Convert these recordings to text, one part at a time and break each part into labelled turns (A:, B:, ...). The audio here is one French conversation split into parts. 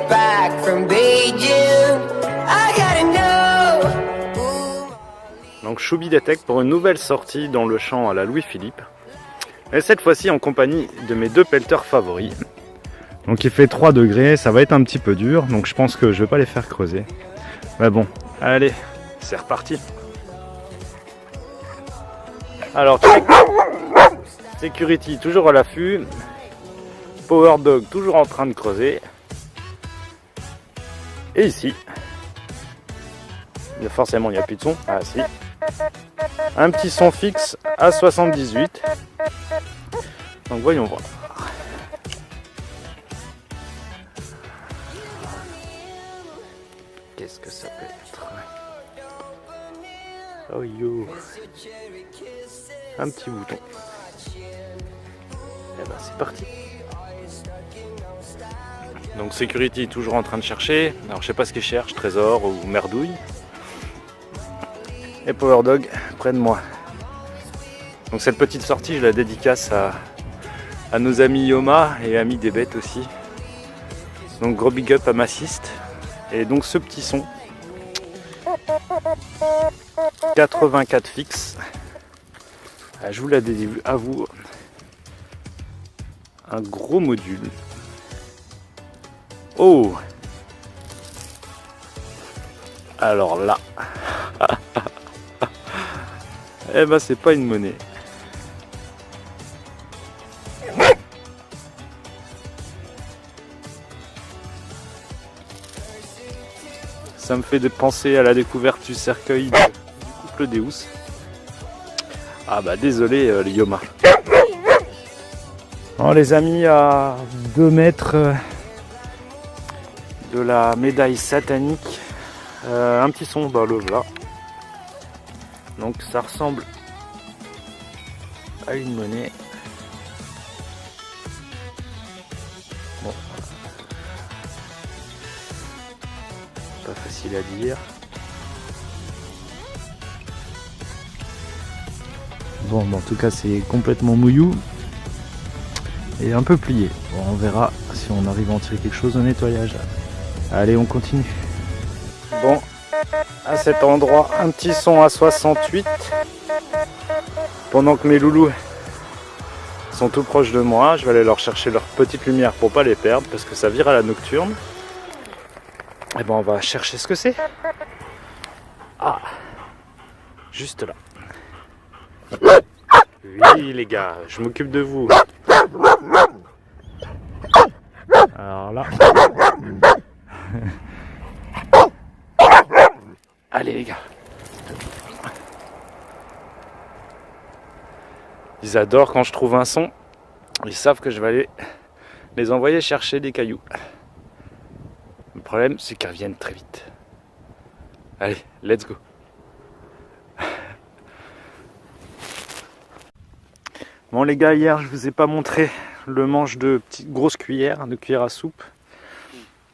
A: back from Beijing. I gotta know.
B: Donc Choubi Detect pour une nouvelle sortie dans le champ à la Louis-Philippe. Et cette fois-ci en compagnie de mes deux pelleteurs favoris. Donc il fait 3 degrés, ça va être un petit peu dur, donc je pense que je vais pas les faire creuser. Mais bon, allez, c'est reparti. Alors, check. Security toujours à l'affût. Power Dog toujours en train de creuser. Et ici, forcément il n'y a plus de son. Ah si. Un petit son fixe à 78. Donc voyons voir. Qu'est-ce que ça peut être? Oh yo. Un petit bouton. Et ben c'est parti. Donc Security toujours en train de chercher. Alors je sais pas ce qu'il cherche, trésor ou merdouille. Et Power Dog près de moi. Donc cette petite sortie je la dédicace à nos amis Yoma et amis des bêtes aussi. Donc gros big up à Massiste. Et donc ce petit son 84 fixe. Je vous la dédie à vous. Un gros module. Oh! Alors là. Eh ben c'est pas une monnaie. Ça me fait penser à la découverte du cercueil du couple Deus. Ah bah désolé les Yoma. Alors les amis, à 2 mètres de la médaille satanique, un petit son, bah le voilà. Donc ça ressemble à une monnaie. Bon. Pas facile à dire. Bon, en tout cas c'est complètement mouillou et un peu plié. Bon, on verra si on arrive à en tirer quelque chose au nettoyage. Allez, on continue. Bon, à cet endroit, un petit son à 68. Pendant que mes loulous sont tout proches de moi, je vais aller leur chercher leur petite lumière pour pas les perdre parce que ça vire à la nocturne. Et ben on va chercher ce que c'est. Ah, juste là. Oui les gars, je m'occupe de vous. Alors là. Allez les gars. Ils adorent quand je trouve un son. Ils savent que je vais aller les envoyer chercher des cailloux. Le problème c'est qu'ils reviennent très vite. Allez, let's go. Bon les gars, hier je vous ai pas montré le manche de petites grosses cuillères, de cuillères à soupe.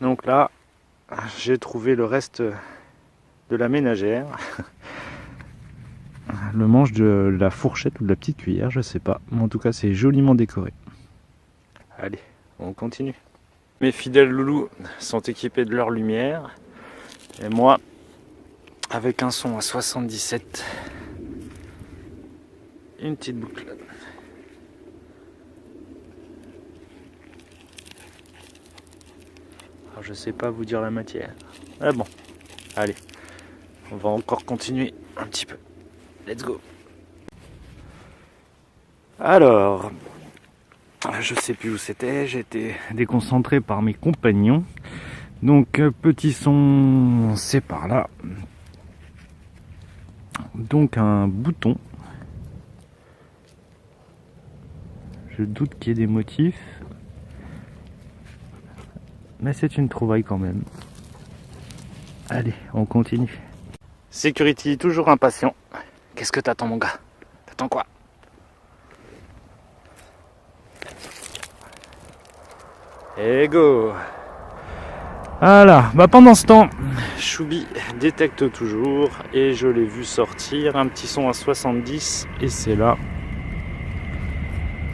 B: Donc là, j'ai trouvé le reste de la ménagère. Le manche de la fourchette ou de la petite cuillère, je sais pas. Mais en tout cas, c'est joliment décoré. Allez, on continue. Mes fidèles loulous sont équipés de leur lumière. Et moi, avec un son à 77, une petite boucle. Alors, je sais pas vous dire la matière. Ah bon, allez, on va encore continuer un petit peu. Let's go. Alors, je sais plus où c'était, j'ai été déconcentré par mes compagnons. Donc, petit son, c'est par là. Donc, un bouton. Je doute qu'il y ait des motifs. Mais c'est une trouvaille quand même. Allez, on continue. Security, toujours impatient. Qu'est-ce que t'attends mon gars? T'attends quoi? Et go! Voilà, bah pendant ce temps, Choubi détecte toujours et je l'ai vu sortir un petit son à 70 et c'est là.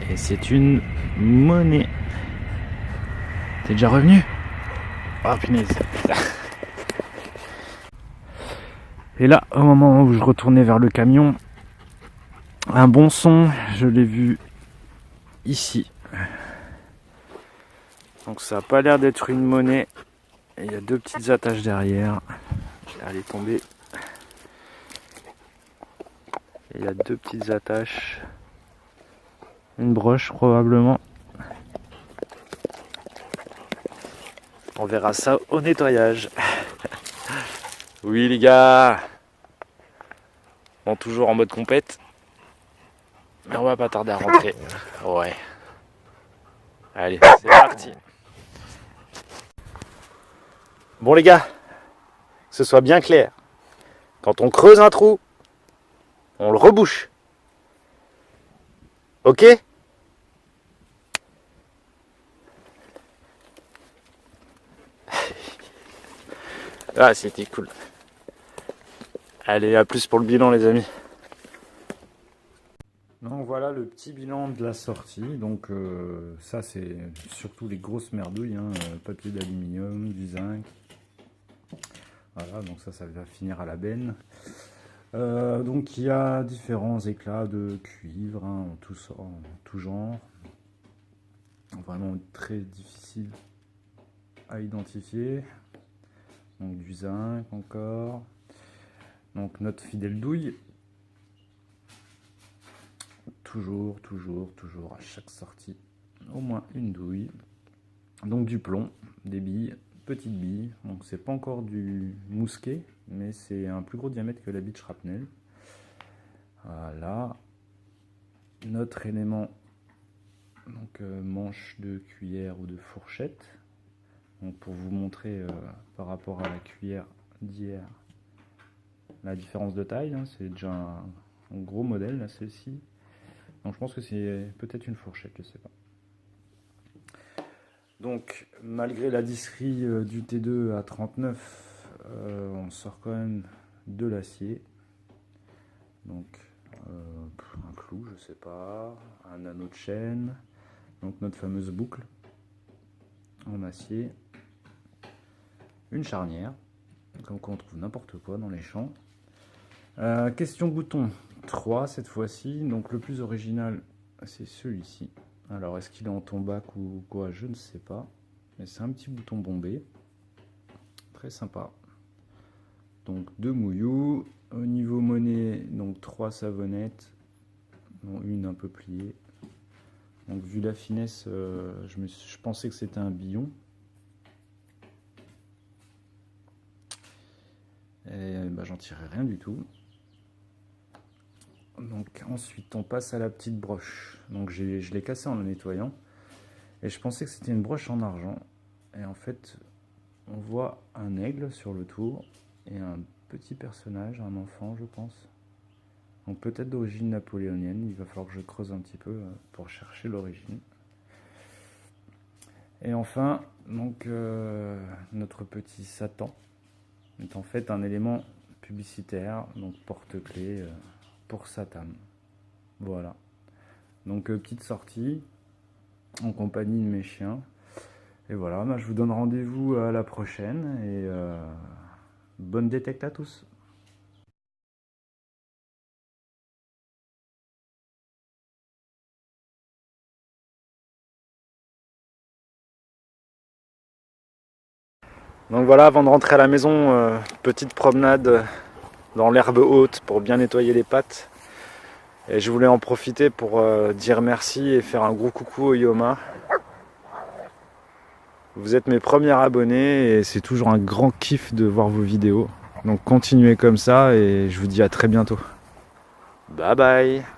B: Et c'est une monnaie. T'es déjà revenu? Ah punaise. Et là, au moment où je retournais vers le camion, un bon son, je l'ai vu ici. Donc ça n'a pas l'air d'être une monnaie. Et il y a deux petites attaches derrière. Elle est tombée. Et il y a deux petites attaches. Une broche probablement. On verra ça au nettoyage. Oui les gars. Bon, toujours en mode compète. Mais on va pas tarder à rentrer. Ouais. Allez, c'est parti. Bon les gars, que ce soit bien clair. Quand on creuse un trou, on le rebouche. Ok ? Ah, c'était cool. Allez, à plus pour le bilan les amis. Donc voilà le petit bilan de la sortie. Donc ça c'est surtout les grosses merdouilles, hein, papier d'aluminium, du zinc. Voilà, donc ça va finir à la benne. Donc il y a différents éclats de cuivre, hein, en tout genre. Vraiment très difficile à identifier. Donc du zinc encore. Donc notre fidèle douille. Toujours à chaque sortie, au moins une douille. Donc du plomb, des billes, petites billes. Donc c'est pas encore du mousquet, mais c'est un plus gros diamètre que la bille de shrapnel. Voilà. Notre élément, donc manche de cuillère ou de fourchette. Donc pour vous montrer par rapport à la cuillère d'hier, la différence de taille, hein, c'est déjà un gros modèle là, celle-ci. Donc je pense que c'est peut-être une fourchette, je sais pas. Donc malgré la disserie du T2 à 39, on sort quand même de l'acier. Donc un clou, je sais pas, un anneau de chaîne, donc notre fameuse boucle en acier, une charnière, comme quoi on trouve n'importe quoi dans les champs. Question bouton 3 cette fois-ci, donc le plus original c'est celui-ci. Alors est-ce qu'il est en tombac ou quoi, je ne sais pas, mais c'est un petit bouton bombé, très sympa. Donc deux mouillous, au niveau monnaie, donc 3 savonnettes, dont une un peu pliée. Donc vu la finesse, je pensais que c'était un billon. Et bah, j'en tirais rien du tout. Donc ensuite on passe à la petite broche. Donc je l'ai cassé en la nettoyant. Et je pensais que c'était une broche en argent. Et en fait on voit un aigle sur le tour. Et un petit personnage, un enfant je pense. Donc peut-être d'origine napoléonienne. Il va falloir que je creuse un petit peu pour chercher l'origine. Et enfin donc notre petit Satan est en fait un élément publicitaire. Donc porte-clés pour Satan. Voilà. Donc petite sortie en compagnie de mes chiens. Et voilà, bah, je vous donne rendez-vous à la prochaine et bonne détecte à tous. Donc voilà, avant de rentrer à la maison, petite promenade dans l'herbe haute pour bien nettoyer les pattes. Et je voulais en profiter pour dire merci et faire un gros coucou au Yoma. Vous êtes mes premiers abonnés et c'est toujours un grand kiff de voir vos vidéos. Donc continuez comme ça et je vous dis à très bientôt. Bye bye.